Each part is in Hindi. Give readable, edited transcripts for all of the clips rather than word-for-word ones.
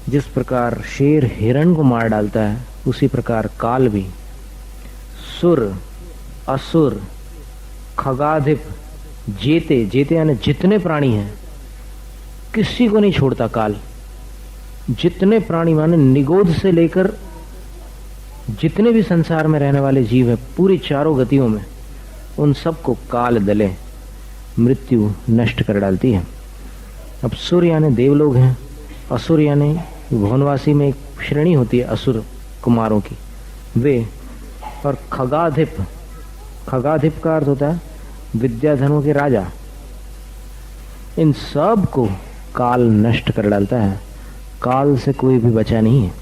जिस प्रकार शेर हिरण को मार डालता है, उसी प्रकार काल भी सुर, असुर, खगाधिप, जेते, जेते यानी जितने प्राणी हैं, किसी को नहीं छोड़ता काल। जितने प्राणी माने निगोद से लेकर जितने भी संसार में रहने वाले जीव हैं, पूरी चारों गतियों में, उन सबको काल दले मृत्यु नष्ट कर डालती है। अब सुर यानी देवलोग हैं, असुर यानी भुवनवासी में एक श्रेणी होती है असुर कुमारों की, वे, और खगाधिप, खगाधिप का अर्थ होता है विद्याधनों के राजा। इन सब को काल नष्ट कर डालता है। काल से कोई भी बचा नहीं है।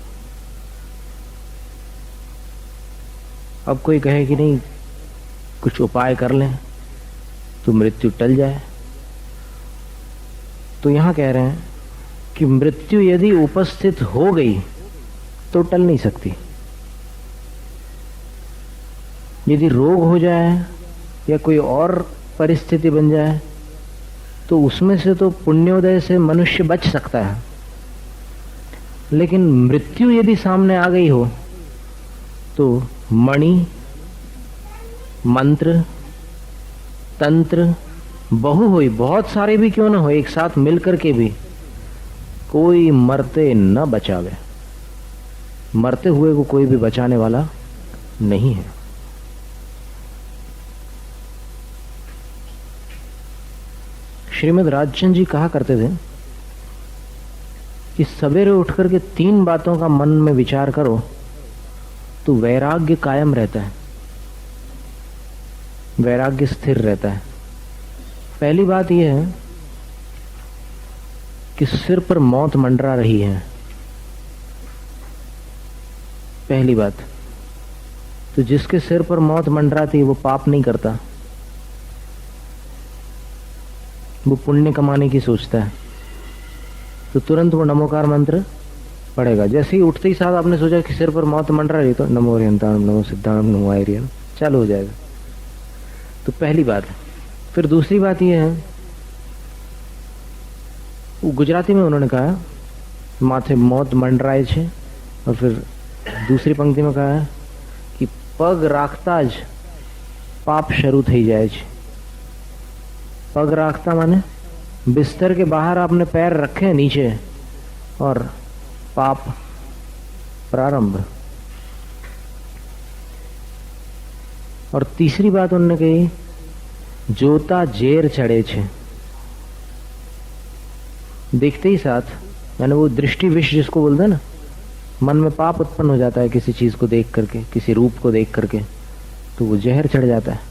अब कोई कहे कि नहीं कुछ उपाय कर लें तो मृत्यु टल जाए, तो यहां कह रहे हैं कि मृत्यु यदि उपस्थित हो गई तो टल नहीं सकती। यदि रोग हो जाए या कोई और परिस्थिति बन जाए तो उसमें से तो पुण्योदय से मनुष्य बच सकता है, लेकिन मृत्यु यदि सामने आ गई हो तो मणि, मंत्र, तंत्र, बहु हुई, बहुत सारे भी क्यों ना हो, एक साथ मिलकर के भी कोई मरते न बचावे। मरते हुए को कोई भी बचाने वाला नहीं है। श्रीमद् राजचंद्र जी कहा करते थे कि सवेरे उठकर के 3 बातों का मन में विचार करो तो वैराग्य कायम रहता है, वैराग्य स्थिर रहता है। पहली बात यह है कि सिर पर मौत मंडरा रही है, पहली बात। तो जिसके सिर पर मौत मंडराती है वो पाप नहीं करता, वो पुण्य कमाने की सोचता है, तो तुरंत वो नमोकार मंत्र पढ़ेगा। जैसे ही उठते ही साथ आपने सोचा कि सिर पर मौत मंडरा रही, तो नमो हरिहंताणम, नमो सिद्धाणम, नमो आर्यम चालू हो जाएगा। तो पहली बात। फिर दूसरी बात यह है, वो गुजराती में उन्होंने कहा माथे मौत मंडराए छे, और फिर दूसरी पंक्ति में कहा है कि पग राखता ज पाप शुरू थई जाए छे। पग राखता माने बिस्तर के बाहर आपने पैर रखे नीचे और पाप प्रारंभ। और तीसरी बात उन्होंने कही, जोता जेर चढ़े छे। देखते ही साथ, यानी वो दृष्टि विष जिसको बोलते हैं ना, मन में पाप उत्पन्न हो जाता है किसी चीज को देख करके, किसी रूप को देख करके, तो वो जहर चढ़ जाता है।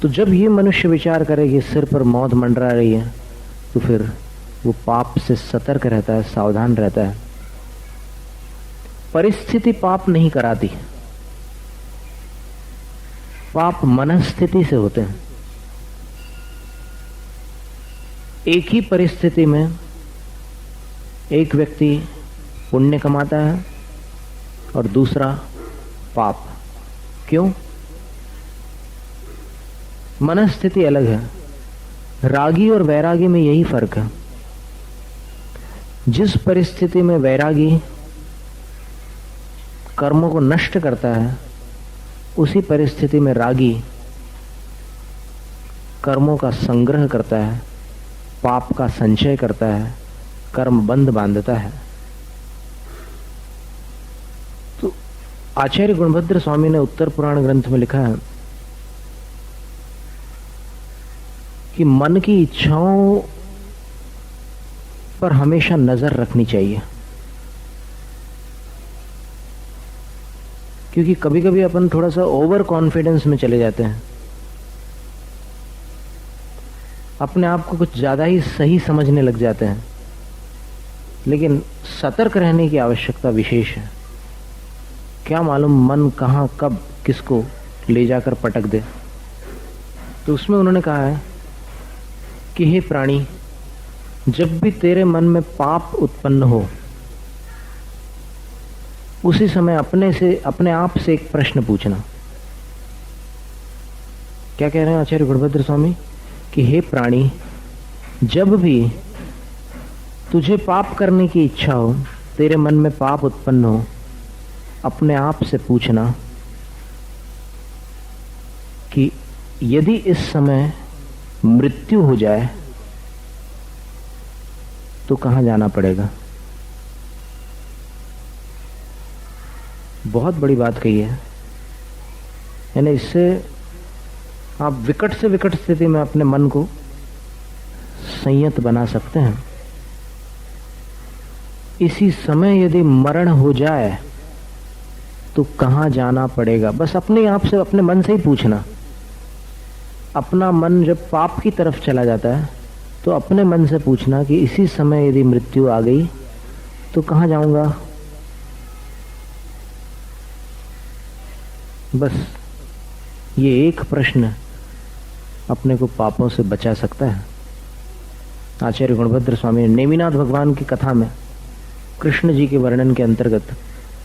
तो जब ये मनुष्य विचार करे कि सिर पर मौत मंडरा रही है, तो फिर वो पाप से सतर्क रहता है, सावधान रहता है। परिस्थिति पाप नहीं कराती, पाप मनस्थिति से होते हैं। एक ही परिस्थिति में एक व्यक्ति पुण्य कमाता है और दूसरा पाप। क्यों? मनस्थिति अलग है। रागी और वैरागी में यही फर्क है। जिस परिस्थिति में वैरागी कर्मों को नष्ट करता है, उसी परिस्थिति में रागी कर्मों का संग्रह करता है, पाप का संचय करता है, कर्म बंध बांधता है। तो आचार्य गुणभद्र स्वामी ने उत्तर पुराण ग्रंथ में लिखा है कि मन की इच्छाओं पर हमेशा नजर रखनी चाहिए, क्योंकि कभी कभी अपन थोड़ा सा ओवर कॉन्फिडेंस में चले जाते हैं, अपने आप को कुछ ज्यादा ही सही समझने लग जाते हैं। लेकिन सतर्क रहने की आवश्यकता विशेष है। क्या मालूम मन कहां कब किसको ले जाकर पटक दे। तो उसमें उन्होंने कहा है कि हे प्राणी, जब भी तेरे मन में पाप उत्पन्न हो, उसी समय अपने आप से एक प्रश्न पूछना। क्या कह रहे हैं आचार्य गुणभद्र स्वामी? कि हे प्राणी, जब भी तुझे पाप करने की इच्छा हो, तेरे मन में पाप उत्पन्न हो, अपने आप से पूछना कि यदि इस समय मृत्यु हो जाए तो कहां जाना पड़ेगा। बहुत बड़ी बात कही है। यानी इससे आप विकट से विकट स्थिति में अपने मन को संयत बना सकते हैं। इसी समय यदि मरण हो जाए तो कहां जाना पड़ेगा, बस अपने आप से, अपने मन से ही पूछना। अपना मन जब पाप की तरफ चला जाता है तो अपने मन से पूछना कि इसी समय यदि मृत्यु आ गई तो कहां जाऊंगा। बस ये एक प्रश्न अपने को पापों से बचा सकता है। आचार्य गुणभद्र स्वामी ने नेमिनाथ भगवान की कथा में कृष्ण जी के वर्णन के अंतर्गत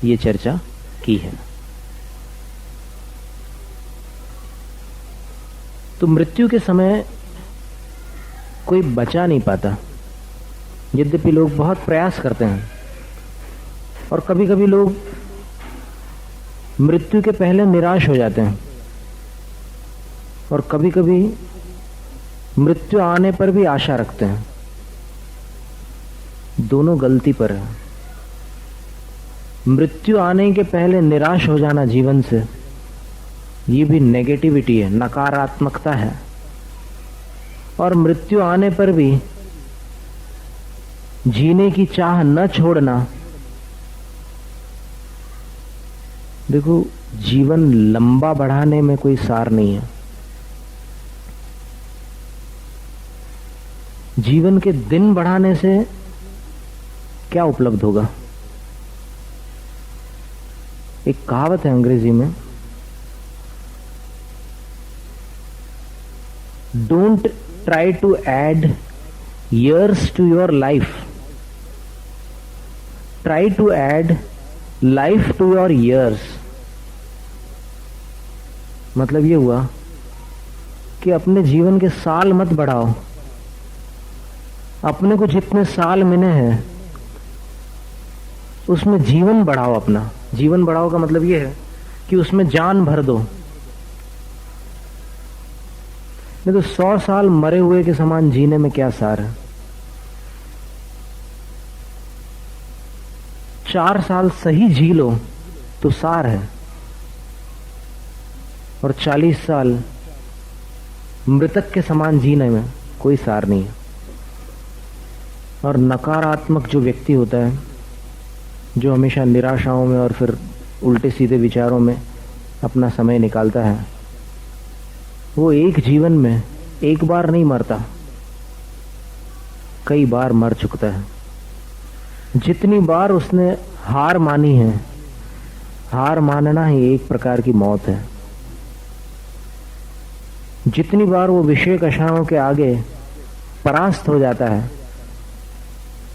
ये चर्चा की है। तो मृत्यु के समय कोई बचा नहीं पाता, यद्यपि लोग बहुत प्रयास करते हैं। और कभी कभी लोग मृत्यु के पहले निराश हो जाते हैं, और कभी कभी मृत्यु आने पर भी आशा रखते हैं। दोनों गलती पर है। मृत्यु आने के पहले निराश हो जाना जीवन से, ये भी नेगेटिविटी है, नकारात्मकता है। और मृत्यु आने पर भी जीने की चाह न छोड़ना। देखो, जीवन लंबा बढ़ाने में कोई सार नहीं है। जीवन के दिन बढ़ाने से क्या उपलब्ध होगा। एक कहावत है अंग्रेजी में, don't try to add years to your life, try to add life to your years। मतलब ये हुआ कि अपने जीवन के साल मत बढ़ाओ। अपने को जितने साल मिले हैं उसमें जीवन बढ़ाओ। अपना जीवन बढ़ाओ का मतलब ये है कि उसमें जान भर दो। नहीं तो 100 साल मरे हुए के समान जीने में क्या सार है। 4 साल सही जी लो तो सार है, और 40 साल मृतक के समान जीने में कोई सार नहीं है। और नकारात्मक जो व्यक्ति होता है, जो हमेशा निराशाओं में और फिर उल्टे सीधे विचारों में अपना समय निकालता है, वो एक जीवन में एक बार नहीं मरता, कई बार मर चुकता है। जितनी बार उसने हार मानी है, हार मानना ही एक प्रकार की मौत है। जितनी बार वो विषय आशाओं के आगे परास्त हो जाता है,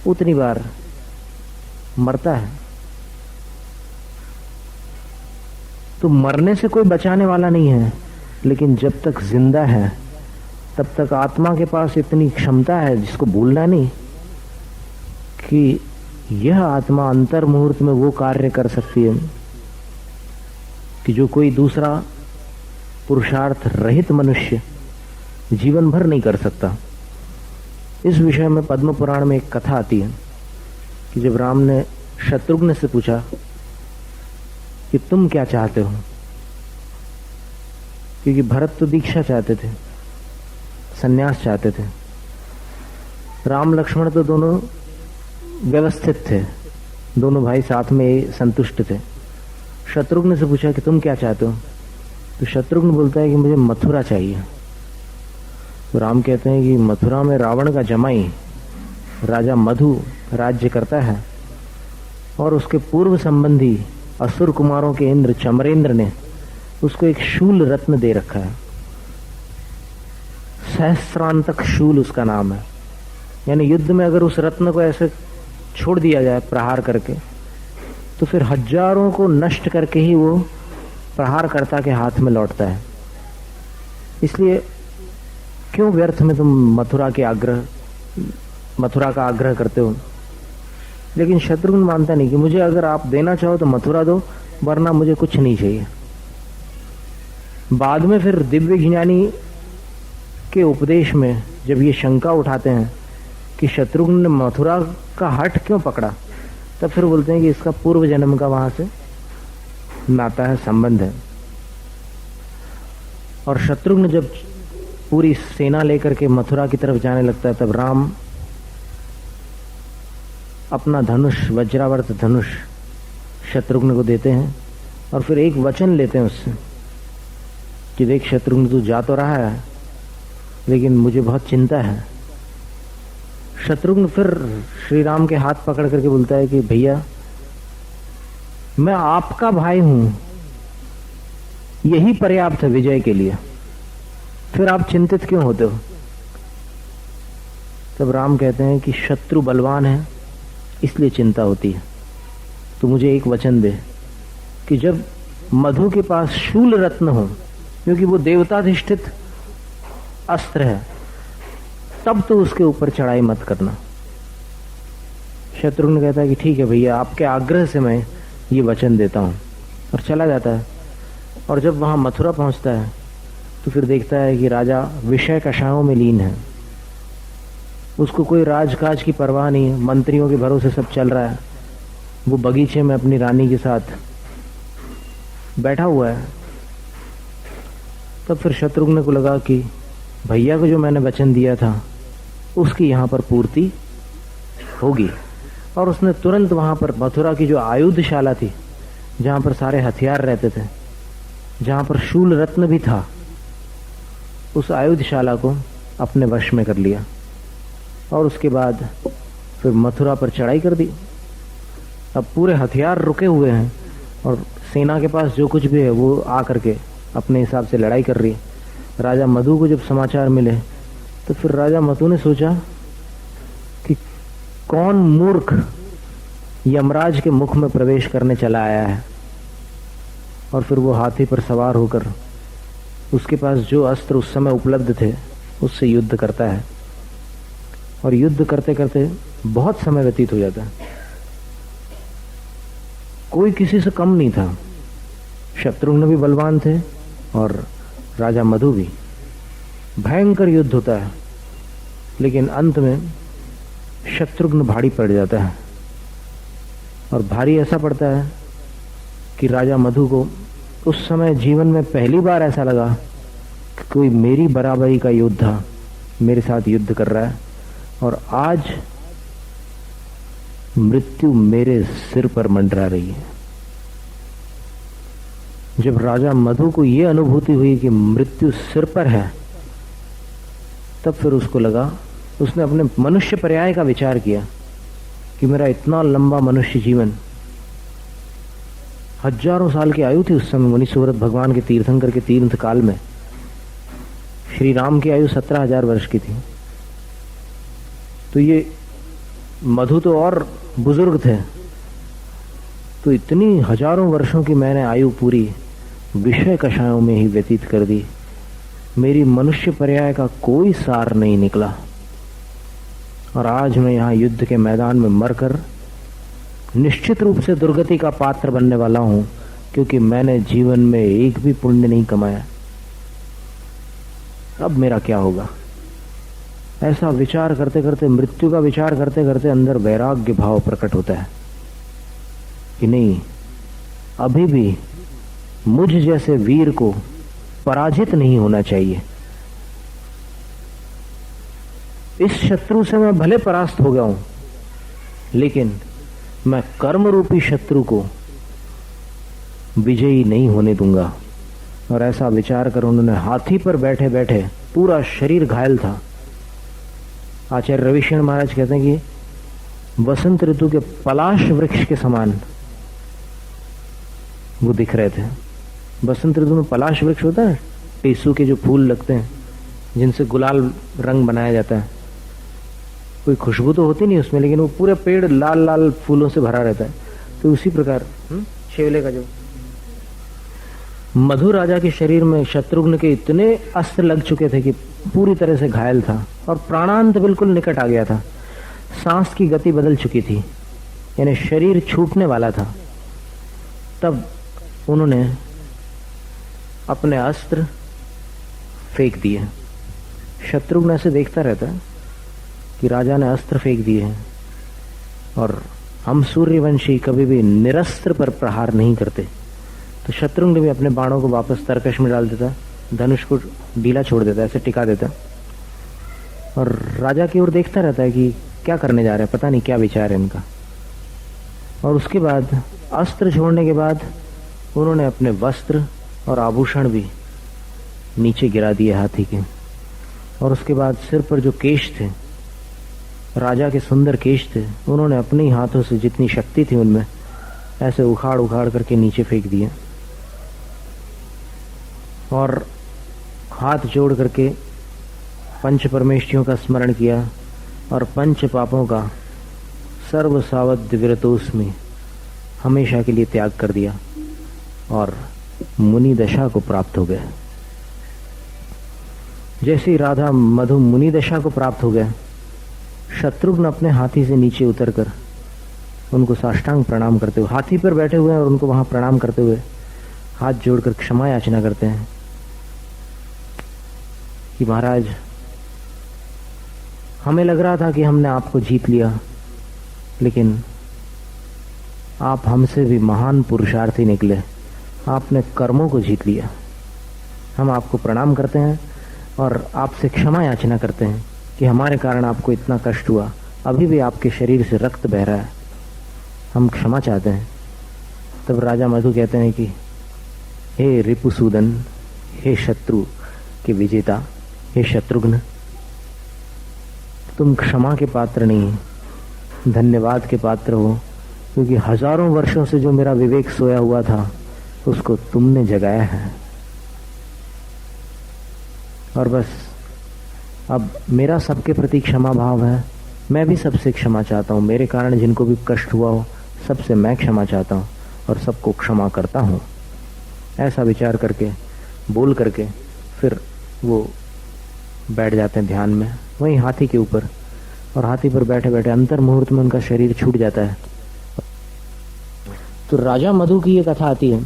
उतनी बार मरता है। तो मरने से कोई बचाने वाला नहीं है, लेकिन जब तक जिंदा है तब तक आत्मा के पास इतनी क्षमता है, जिसको भूलना नहीं, कि यह आत्मा अंतर मुहूर्त में वो कार्य कर सकती है कि जो कोई दूसरा पुरुषार्थ रहित मनुष्य जीवन भर नहीं कर सकता। इस विषय में पद्म पुराण में एक कथा आती है कि जब राम ने शत्रुघ्न से पूछा कि तुम क्या चाहते हो, क्योंकि भरत तो दीक्षा चाहते थे, सन्यास चाहते थे। राम लक्ष्मण तो दोनों व्यवस्थित थे, दोनों भाई साथ में संतुष्ट थे। शत्रुघ्न से पूछा कि तुम क्या चाहते हो, तो शत्रुघ्न बोलता है कि मुझे मथुरा चाहिए। तो राम कहते हैं कि मथुरा में रावण का जमाई राजा मधु राज्य करता है, और उसके पूर्व संबंधी असुर कुमारों के इंद्र चमरेंद्र ने उसको एक शूल रत्न दे रखा है। सहस्रांतक शूल उसका नाम है। यानी युद्ध में अगर उस रत्न को ऐसे छोड़ दिया जाए प्रहार करके, तो फिर हजारों को नष्ट करके ही वो प्रहारकर्ता के हाथ में लौटता है। इसलिए क्यों व्यर्थ में तुम मथुरा के आग्रह मथुरा का आग्रह करते हो। लेकिन शत्रुघ्न मानता नहीं कि मुझे अगर आप देना चाहो तो मथुरा दो, वरना मुझे कुछ नहीं चाहिए। बाद में फिर दिव्य ज्ञानी के उपदेश में जब ये शंका उठाते हैं कि शत्रुघ्न ने मथुरा का हठ क्यों पकड़ा, तब फिर बोलते हैं कि इसका पूर्व जन्म का वहां से नाता है, संबंध है। और शत्रुघ्न जब पूरी सेना लेकर के मथुरा की तरफ जाने लगता है, तब राम अपना धनुष, वज्रावर्त धनुष शत्रुघ्न को देते हैं और फिर एक वचन लेते हैं उससे कि देख शत्रुघ्न, तू जा तो रहा है लेकिन मुझे बहुत चिंता है। शत्रुघ्न फिर श्री राम के हाथ पकड़ करके बोलता है कि भैया, मैं आपका भाई हूं, यही पर्याप्त है विजय के लिए, फिर आप चिंतित क्यों होते हो। तब राम कहते हैं कि शत्रु बलवान है इसलिए चिंता होती है। तो मुझे एक वचन दे कि जब मधु के पास शूल रत्न हो, क्योंकि वो देवताधिष्ठित अस्त्र है, तब तो उसके ऊपर चढ़ाई मत करना। शत्रुघ्न कहता है कि ठीक है भैया, आपके आग्रह से मैं ये वचन देता हूं, और चला जाता है। और जब वहां मथुरा पहुंचता है तो फिर देखता है कि राजा विषय कषायों में लीन है, उसको कोई राजकाज की परवाह नहीं है, मंत्रियों के भरोसे सब चल रहा है। वो बगीचे में अपनी रानी के साथ बैठा हुआ है। तब फिर शत्रुघ्न को लगा कि भैया को जो मैंने वचन दिया था उसकी यहाँ पर पूर्ति होगी, और उसने तुरंत वहां पर मथुरा की जो आयुधशाला थी, जहां पर सारे हथियार रहते थे, जहां पर शूल रत्न भी था, उस आयुधशाला को अपने वश में कर लिया और उसके बाद फिर मथुरा पर चढ़ाई कर दी। अब पूरे हथियार रुके हुए हैं और सेना के पास जो कुछ भी है वो आकर के अपने हिसाब से लड़ाई कर रही है। राजा मधु को जब समाचार मिले तो फिर राजा मधु ने सोचा कि कौन मूर्ख यमराज के मुख में प्रवेश करने चला आया है, और फिर वो हाथी पर सवार होकर उसके पास जो अस्त्र उस समय उपलब्ध थे उससे युद्ध करता है। और युद्ध करते करते बहुत समय व्यतीत हो जाता है। कोई किसी से कम नहीं था, शत्रुघ्न भी बलवान थे और राजा मधु भी। भयंकर युद्ध होता है, लेकिन अंत में शत्रुघ्न भारी पड़ जाता है। और भारी ऐसा पड़ता है कि राजा मधु को उस समय जीवन में पहली बार ऐसा लगा कि कोई मेरी बराबरी का योद्धा मेरे साथ युद्ध कर रहा है, और आज मृत्यु मेरे सिर पर मंडरा रही है। जब राजा मधु को यह अनुभूति हुई कि मृत्यु सिर पर है, तब फिर उसको लगा, उसने अपने मनुष्य पर्याय का विचार किया कि मेरा इतना लंबा मनुष्य जीवन, हजारों साल की आयु थी उस समय मुनि सुव्रत भगवान के तीर्थंकर के तीर्थ काल में। श्री राम की आयु 17,000 वर्ष की थी, तो ये मधु तो और बुजुर्ग थे। तो इतनी हजारों वर्षों की मैंने आयु पूरी विषय कषायों में ही व्यतीत कर दी, मेरी मनुष्य पर्याय का कोई सार नहीं निकला, और आज मैं यहाँ युद्ध के मैदान में मरकर निश्चित रूप से दुर्गति का पात्र बनने वाला हूं, क्योंकि मैंने जीवन में एक भी पुण्य नहीं कमाया। अब मेरा क्या होगा। ऐसा विचार करते करते, मृत्यु का विचार करते करते अंदर वैराग्य भाव प्रकट होता है कि नहीं, अभी भी मुझ जैसे वीर को पराजित नहीं होना चाहिए। इस शत्रु से मैं भले परास्त हो गया हूं, लेकिन मैं कर्म रूपी शत्रु को विजयी नहीं होने दूंगा। और ऐसा विचार कर उन्होंने हाथी पर बैठे बैठे, पूरा शरीर घायल था, आचार्य रविशंकर महाराज कहते हैं कि वसंत ऋतु के पलाश वृक्ष के समान वो दिख रहे थे। बसंत ऋतु में पलाश वृक्ष होता है, टेसू के जो फूल लगते हैं जिनसे गुलाल रंग बनाया जाता है, कोई खुशबू तो होती नहीं उसमें, लेकिन वो पूरे पेड़ लाल लाल फूलों से भरा रहता है। तो उसी प्रकार शेवले का जो, मधु राजा के शरीर में शत्रुघ्न के इतने अस्त्र लग चुके थे कि पूरी तरह से घायल था और प्राणांत बिल्कुल निकट आ गया था। सांस की गति बदल चुकी थी, यानी शरीर छूटने वाला था। तब उन्होंने अपने अस्त्र फेंक दिए। शत्रुघ्न ऐसे देखता रहता कि राजा ने अस्त्र फेंक दिए हैं, और हम सूर्यवंशी कभी भी निरस्त्र पर प्रहार नहीं करते। तो शत्रुघ्न भी अपने बाणों को वापस तरकश में डाल देता, धनुष को ढीला छोड़ देता, ऐसे टिका देता, और राजा की ओर देखता रहता है कि क्या करने जा रहे हैं, पता नहीं क्या विचार है इनका। और उसके बाद अस्त्र छोड़ने के बाद उन्होंने अपने वस्त्र और आभूषण भी नीचे गिरा दिए हाथी के, और उसके बाद सिर पर जो केश थे, राजा के सुंदर केश थे, उन्होंने अपने ही हाथों से जितनी शक्ति थी उनमें ऐसे उखाड़ उखाड़ करके नीचे फेंक दिए, और हाथ जोड़ करके पंच परमेष्ठियों का स्मरण किया और पंच पापों का सर्व सावध विरतोस्मि हमेशा के लिए त्याग कर दिया और मुनि दशा को प्राप्त हो गए। जैसे ही राधा मधु मुनि दशा को प्राप्त हो गए, शत्रुघ्न अपने हाथी से नीचे उतरकर उनको साष्टांग प्रणाम करते हुए, हाथी पर बैठे हुए हैं और उनको वहां प्रणाम करते हुए हाथ जोड़कर क्षमा याचना करते हैं कि महाराज, हमें लग रहा था कि हमने आपको जीत लिया, लेकिन आप हमसे भी महान पुरुषार्थी निकले, आपने कर्मों को जीत लिया। हम आपको प्रणाम करते हैं और आपसे क्षमा याचना करते हैं कि हमारे कारण आपको इतना कष्ट हुआ, अभी भी आपके शरीर से रक्त बह रहा है, हम क्षमा चाहते हैं। तब राजा मधु कहते हैं कि हे रिपुसूदन, हे शत्रु के विजेता, हे शत्रुघ्न, तुम क्षमा के पात्र नहीं, धन्यवाद के पात्र हो, क्योंकि हजारों वर्षों से जो मेरा विवेक सोया हुआ था उसको तुमने जगाया है। और बस अब मेरा सबके प्रति क्षमा भाव है, मैं भी सबसे क्षमा चाहता हूँ, मेरे कारण जिनको भी कष्ट हुआ हो सबसे मैं क्षमा चाहता हूँ और सबको क्षमा करता हूँ। ऐसा विचार करके, बोल करके फिर वो बैठ जाते हैं ध्यान में वहीं हाथी के ऊपर, और हाथी पर बैठे बैठे अंतर मुहूर्त में उनका शरीर छूट जाता है। तो राजा मधु की ये कथा आती है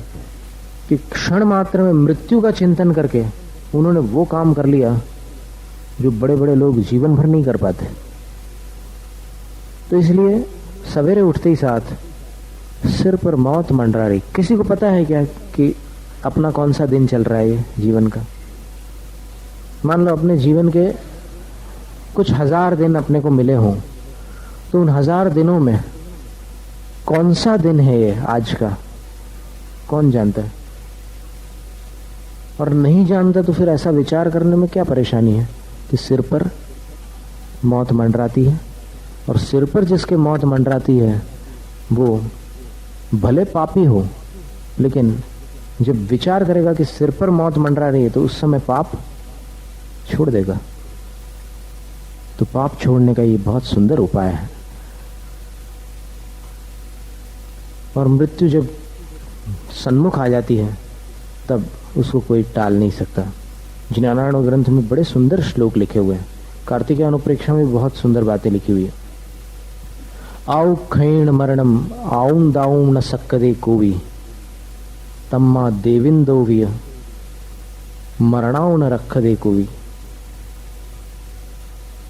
कि क्षण मात्र में मृत्यु का चिंतन करके उन्होंने वो काम कर लिया जो बड़े बड़े लोग जीवन भर नहीं कर पाते। तो इसलिए सवेरे उठते ही साथ सिर पर मौत मंडरा रही। किसी को पता है क्या कि अपना कौन सा दिन चल रहा है ये जीवन का? मान लो अपने जीवन के कुछ हजार दिन अपने को मिले हों, तो उन हजार दिनों में कौन सा दिन है ये आज का, कौन जानता है? और नहीं जानता तो फिर ऐसा विचार करने में क्या परेशानी है कि सिर पर मौत मंडराती है, और सिर पर जिसके मौत मंडराती है वो भले पापी हो, लेकिन जब विचार करेगा कि सिर पर मौत मंडरा रही है तो उस समय पाप छोड़ देगा। तो पाप छोड़ने का ये बहुत सुंदर उपाय है। और मृत्यु जब सन्मुख आ जाती है तब उसको कोई टाल नहीं सकता। ज्ञानार्णव ग्रंथ में बड़े सुंदर श्लोक लिखे हुए हैं, कार्तिकेय अनुप्रेक्षा में बहुत सुंदर बातें लिखी हुई है। आउ खैण मरणम आउं दाऊं न सक्कदे कोवी, तम्मा देविंदो विय मरणाओं न रख दे कोवी।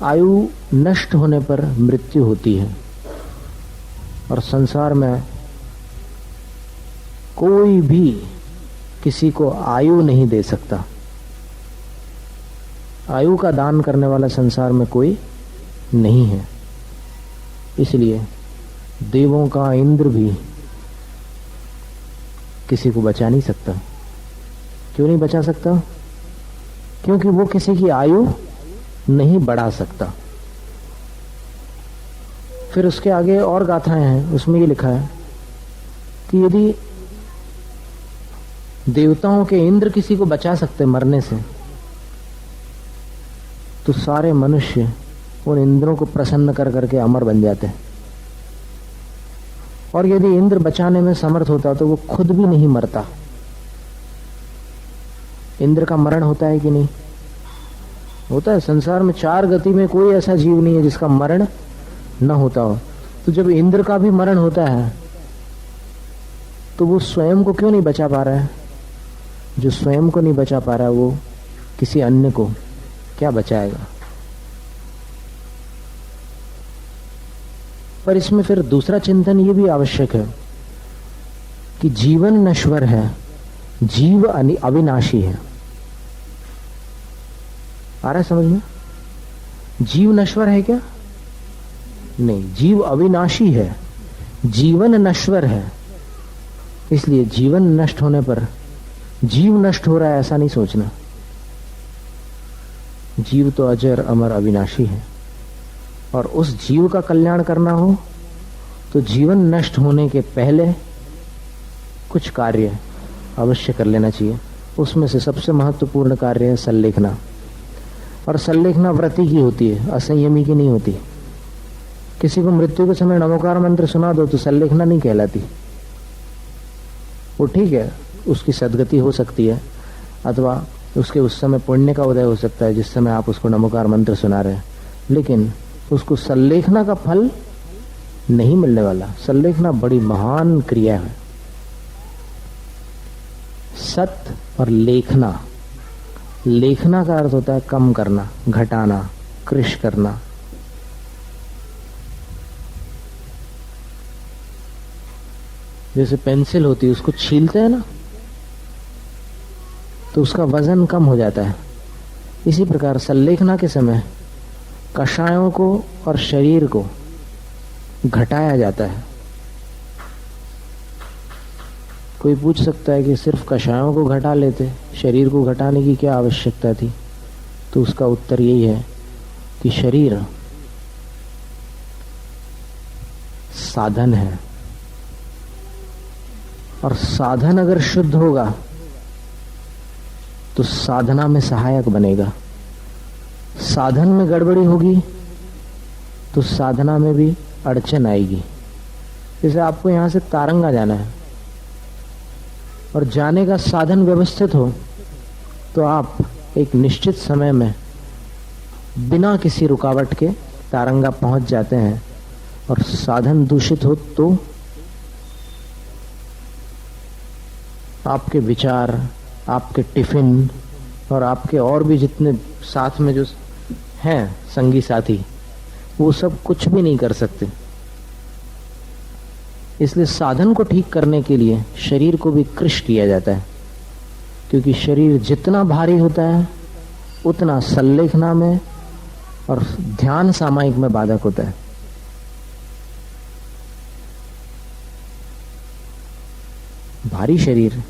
आयु नष्ट होने पर मृत्यु होती है, और संसार में कोई भी किसी को आयु नहीं दे सकता। आयु का दान करने वाला संसार में कोई नहीं है। इसलिए देवों का इंद्र भी किसी को बचा नहीं सकता। क्यों नहीं बचा सकता? क्योंकि वो किसी की आयु नहीं बढ़ा सकता। फिर उसके आगे और गाथाएं हैं, उसमें ये लिखा है कि यदि देवताओं के इंद्र किसी को बचा सकते मरने से, तो सारे मनुष्य उन इंद्रों को प्रसन्न कर करके अमर बन जाते हैं। और यदि इंद्र बचाने में समर्थ होता तो वो खुद भी नहीं मरता। इंद्र का मरण होता है कि नहीं? होता है। संसार में 4 गति में कोई ऐसा जीव नहीं है जिसका मरण न होता हो। तो जब इंद्र का भी मरण होता है तो वो स्वयं को क्यों नहीं बचा पा रहा है? जो स्वयं को नहीं बचा पा रहा है वो किसी अन्य को क्या बचाएगा? पर इसमें फिर दूसरा चिंतन ये भी आवश्यक है कि जीवन नश्वर है, जीव अविनाशी है। आ रहा है समझ में? जीव नश्वर है क्या? नहीं, जीव अविनाशी है, जीवन नश्वर है। इसलिए जीवन नष्ट होने पर जीव नष्ट हो रहा है ऐसा नहीं सोचना। जीव तो अजर अमर अविनाशी है, और उस जीव का कल्याण करना हो तो जीवन नष्ट होने के पहले कुछ कार्य अवश्य कर लेना चाहिए। उसमें से सबसे महत्वपूर्ण कार्य है संलेखना। और संलेखना व्रती की होती है, असंयमी की नहीं होती। किसी को मृत्यु के समय नमोकार मंत्र सुना दो तो संलेखना नहीं कहलाती। वो ठीक है, उसकी सद्गति हो सकती है, अथवा उसके उस समय पुण्य का उदय हो सकता है जिस समय आप उसको नमोकार मंत्र सुना रहे हैं, लेकिन उसको संलेखना का फल नहीं मिलने वाला। संलेखना बड़ी महान क्रिया है। सत और लेखना, लेखना का अर्थ होता है कम करना, घटाना, कृश करना। जैसे पेंसिल होती है, उसको छीलते हैं ना तो उसका वजन कम हो जाता है। इसी प्रकार संलेखना के समय कषायों को और शरीर को घटाया जाता है। कोई पूछ सकता है कि सिर्फ कषायों को घटा लेते, शरीर को घटाने की क्या आवश्यकता थी? तो उसका उत्तर यही है कि शरीर साधन है, और साधन अगर शुद्ध होगा तो साधना में सहायक बनेगा। साधन में गड़बड़ी होगी तो साधना में भी अड़चन आएगी। जैसे आपको यहां से तारंगा जाना है और जाने का साधन व्यवस्थित हो तो आप एक निश्चित समय में बिना किसी रुकावट के तारंगा पहुंच जाते हैं। और साधन दूषित हो तो आपके विचार, आपके टिफिन और आपके और भी जितने साथ में जो हैं संगी साथी, वो सब कुछ भी नहीं कर सकते। इसलिए साधन को ठीक करने के लिए शरीर को भी कृश किया जाता है, क्योंकि शरीर जितना भारी होता है उतना संलेखना में और ध्यान सामायिक में बाधक होता है। भारी शरीर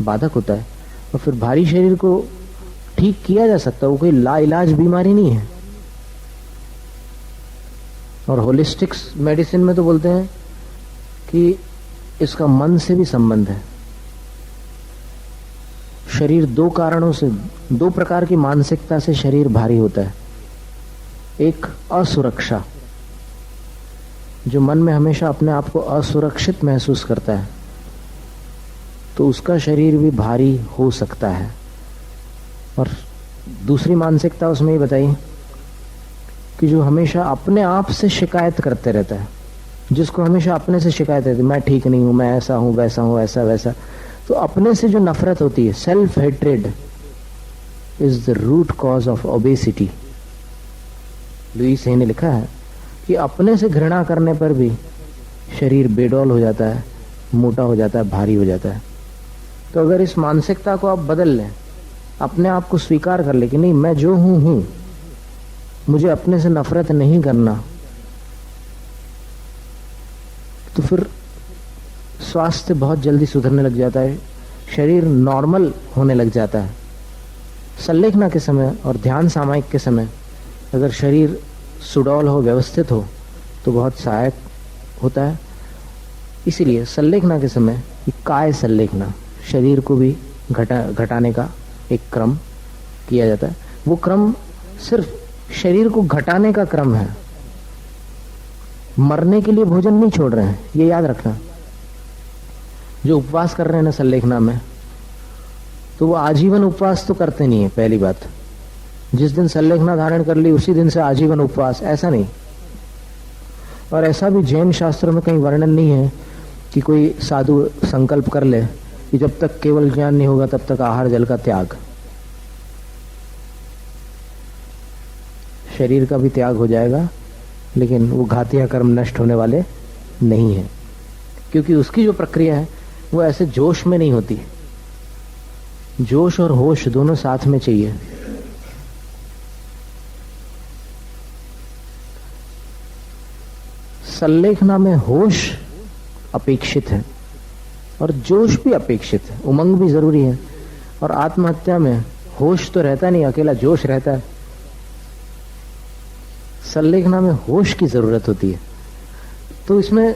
बाधक होता है, और फिर भारी शरीर को ठीक किया जा सकता है, वो कोई लाइलाज बीमारी नहीं है। और होलिस्टिक मेडिसिन में तो बोलते हैं कि इसका मन से भी संबंध है। शरीर दो कारणों से, दो प्रकार की मानसिकता से शरीर भारी होता है। एक असुरक्षा, जो मन में हमेशा अपने आप को असुरक्षित महसूस करता है तो उसका शरीर भी भारी हो सकता है। और दूसरी मानसिकता उसमें ही बताई कि जो हमेशा अपने आप से शिकायत करते रहता है, जिसको हमेशा अपने से शिकायत रहती है, मैं ठीक नहीं हूं, मैं ऐसा हूं, वैसा हूं, ऐसा वैसा, तो अपने से जो नफरत होती है, self hatred is the root cause of obesity. Louise Hay ने लिखा है कि अपने से घृणा करने पर भी शरीर बेडौल हो जाता है, मोटा हो जाता है, भारी हो जाता है। तो अगर इस मानसिकता को आप बदल लें, अपने आप को स्वीकार कर ले कि नहीं, मैं जो हूं, मुझे अपने से नफरत नहीं करना, तो फिर स्वास्थ्य बहुत जल्दी सुधरने लग जाता है, शरीर नॉर्मल होने लग जाता है। संलेखना के समय और ध्यान सामायिक के समय अगर शरीर सुडौल हो, व्यवस्थित हो, तो बहुत सहायक होता है। इसीलिए संलेखना के समय काय संलेखना, शरीर को भी घटाने का एक क्रम किया जाता है। वो क्रम सिर्फ शरीर को घटाने का क्रम है, मरने के लिए भोजन नहीं छोड़ रहे हैं, ये याद रखना। जो उपवास कर रहे हैं ना संलेखना में, तो वो आजीवन उपवास तो करते नहीं है। पहली बात, जिस दिन सल्लेखना धारण कर ली उसी दिन से आजीवन उपवास, ऐसा नहीं। और ऐसा भी जैन शास्त्रों में कहीं वर्णन नहीं है कि कोई साधु संकल्प कर ले कि जब तक केवल ज्ञान नहीं होगा तब तक आहार जल का त्याग। शरीर का भी त्याग हो जाएगा, लेकिन वो घातिया कर्म नष्ट होने वाले नहीं है, क्योंकि उसकी जो प्रक्रिया है वो ऐसे जोश में नहीं होती। जोश और होश दोनों साथ में चाहिए। सल्लेखना में होश अपेक्षित है और जोश भी अपेक्षित है, उमंग भी जरूरी है। और आत्महत्या में होश तो रहता नहीं, अकेला जोश रहता है। सल्लेखना में होश की जरूरत होती है। तो इसमें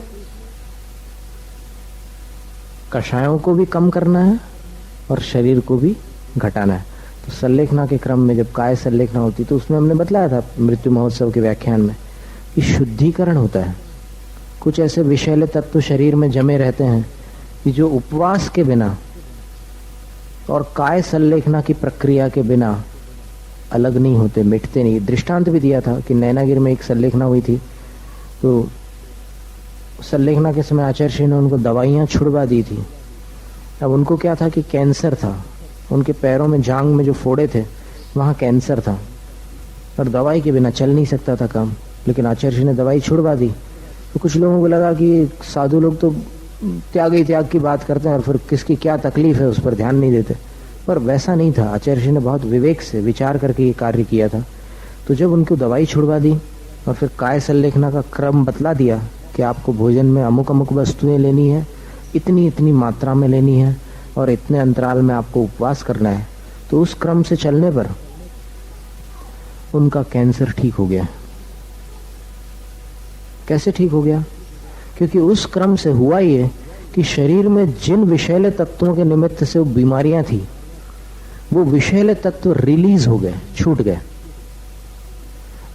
कषायों को भी कम करना है और शरीर को भी घटाना है। तो सल्लेखना के क्रम में जब काय सल्लेखना होती तो उसमें हमने बतलाया था मृत्यु महोत्सव के व्याख्यान में कि शुद्धिकरण होता है। कुछ ऐसे विषैले तत्व शरीर में जमे रहते हैं कि जो उपवास के बिना और काय सल्लेखना की प्रक्रिया के बिना अलग नहीं होते, मिटते नहीं। दृष्टांत भी दिया था कि नैनागिर में एक सल्लेखना हुई थी, तो सल्लेखना के समय आचार्य श्री ने उनको दवाइयां छुड़वा दी थी। अब उनको क्या था कि कैंसर था, उनके पैरों में जांग में जो फोड़े थे वहां कैंसर था और दवाई के बिना चल नहीं सकता था काम। लेकिन आचार्य श्री ने दवाई छुड़वा दी। तो कुछ लोगों को लगा कि साधु लोग तो त्याग ही त्याग की बात करते हैं और फिर किसकी क्या तकलीफ है उस पर ध्यान नहीं देते, पर वैसा नहीं था। आचार्य श्री ने बहुत विवेक से विचार करके ये कार्य किया था। तो जब उनको दवाई छुड़वा दी और फिर काय सल्लेखना का क्रम बतला दिया कि आपको भोजन में अमुक अमुक वस्तुएं लेनी है, इतनी इतनी मात्रा में लेनी है और इतने अंतराल में आपको उपवास करना है, तो उस क्रम से चलने पर उनका कैंसर ठीक हो गया। कैसे ठीक हो गया? क्योंकि उस क्रम से हुआ ये कि शरीर में जिन विषैले तत्वों के निमित्त से वो बीमारियां थी, वो विषैले तत्व रिलीज हो गए, छूट गए।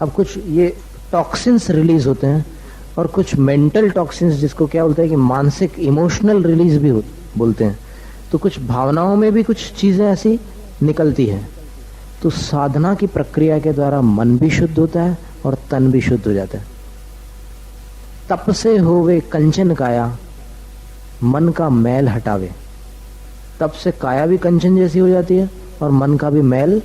अब कुछ ये टॉक्सिन्स रिलीज होते हैं और कुछ मेंटल टॉक्सिन्स, जिसको क्या बोलते हैं कि मानसिक इमोशनल रिलीज भी बोलते हैं। तो कुछ भावनाओं में भी कुछ चीजें ऐसी निकलती हैं। तो साधना की प्रक्रिया के द्वारा मन भी शुद्ध होता है और तन भी शुद्ध हो जाता है। तप से होवे कंचन काया, मन का मैल हटावे। तप से काया भी कंचन जैसी हो जाती है और मन का भी मैल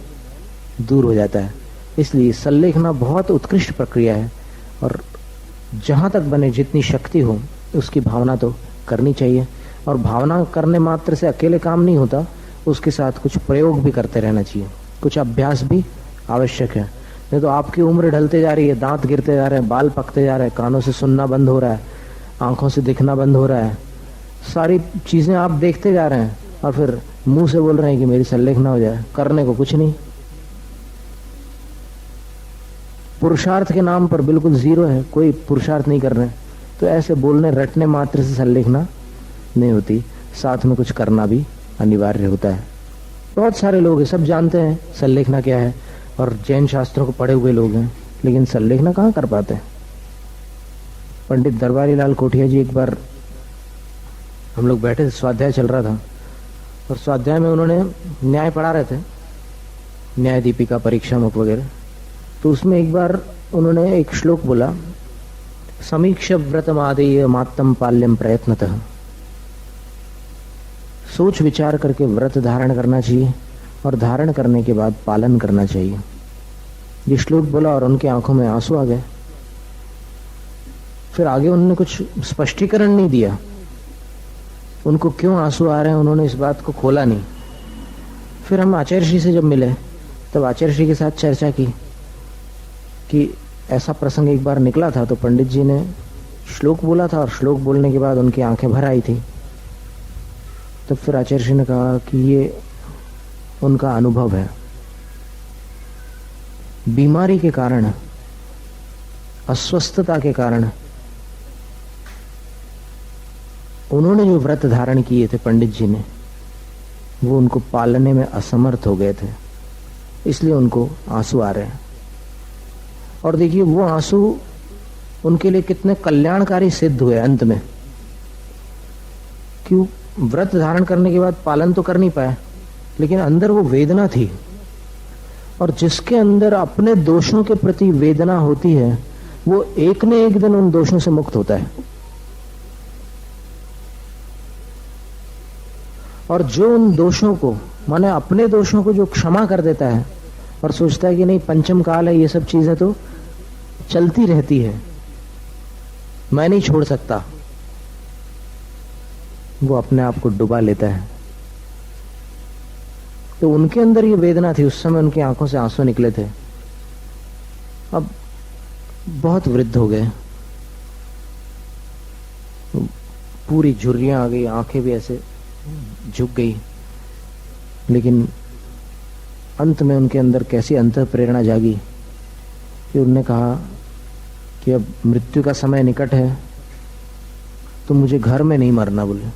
दूर हो जाता है। इसलिए सल्लेखना बहुत उत्कृष्ट प्रक्रिया है और जहां तक बने जितनी शक्ति हो उसकी भावना तो करनी चाहिए। और भावना करने मात्र से अकेले काम नहीं होता, उसके साथ कुछ प्रयोग भी करते रहना चाहिए, कुछ अभ्यास भी आवश्यक है। नहीं तो आपकी उम्र ढलते जा रही है, दांत गिरते जा रहे हैं, बाल पकते जा रहे हैं, कानों से सुनना बंद हो रहा है, आंखों से दिखना बंद हो रहा है, सारी चीजें आप देखते जा रहे हैं और फिर मुंह से बोल रहे हैं कि मेरी सल्लेखना हो जाए, करने को कुछ नहीं। पुरुषार्थ के नाम पर बिल्कुल जीरो है, कोई पुरुषार्थ नहीं कर रहे हैं। तो ऐसे बोलने रटने मात्र से सल्लेखना नहीं होती, साथ में कुछ करना भी अनिवार्य होता है। बहुत सारे लोग हैं, सब जानते हैं सल्लेखना क्या है और जैन शास्त्रों को पढ़े हुए लोग हैं, लेकिन सल्लेखना कहाँ कर पाते हैं। पंडित दरबारी लाल कोठिया जी, एक बार हम लोग बैठे थे, स्वाध्याय चल रहा था और स्वाध्याय में उन्होंने न्याय पढ़ा रहे थे, न्याय दीपिका, परीक्षा मुख वगैरह। तो उसमें एक बार उन्होंने एक श्लोक बोला, समीक्ष व्रतमादेय मात्तम पाल्यम प्रयत्नतः। सोच विचार करके व्रत धारण करना चाहिए और धारण करने के बाद पालन करना चाहिए। ये श्लोक बोला और उनकी आंखों में आंसू आ गए। फिर आगे उन्होंने कुछ स्पष्टीकरण नहीं दिया, उनको क्यों आंसू आ रहे हैं उन्होंने इस बात को खोला नहीं। फिर हम आचार्य श्री से जब मिले तब आचार्य श्री के साथ चर्चा की कि ऐसा प्रसंग एक बार निकला था, तो पंडित जी ने श्लोक बोला था और श्लोक बोलने के बाद उनकी आंखें भर आई थी। तब फिर आचार्य श्री ने कहा कि ये उनका अनुभव है, बीमारी के कारण, अस्वस्थता के कारण उन्होंने जो व्रत धारण किए थे पंडित जी ने, वो उनको पालने में असमर्थ हो गए थे, इसलिए उनको आंसू आ रहे हैं। और देखिए वो आंसू उनके लिए कितने कल्याणकारी सिद्ध हुए अंत में। क्यों? व्रत धारण करने के बाद पालन तो कर नहीं पाए, लेकिन अंदर वो वेदना थी। और जिसके अंदर अपने दोषों के प्रति वेदना होती है वो एक न एक दिन उन दोषों से मुक्त होता है। और जो उन दोषों को, माने अपने दोषों को जो क्षमा कर देता है और सोचता है कि नहीं पंचम काल है, ये सब चीजें तो चलती रहती है, मैं नहीं छोड़ सकता, वो अपने आप को डुबा लेता है। तो उनके अंदर ये वेदना थी, उस समय उनकी आंखों से आंसू निकले थे। अब बहुत वृद्ध हो गए, पूरी झुर्रियां आ गई, आंखें भी ऐसे झुक गई, लेकिन अंत में उनके अंदर कैसी अंतः प्रेरणा जागी कि उन्होंने कहा कि अब मृत्यु का समय निकट है, तो मुझे घर में नहीं मरना। बोले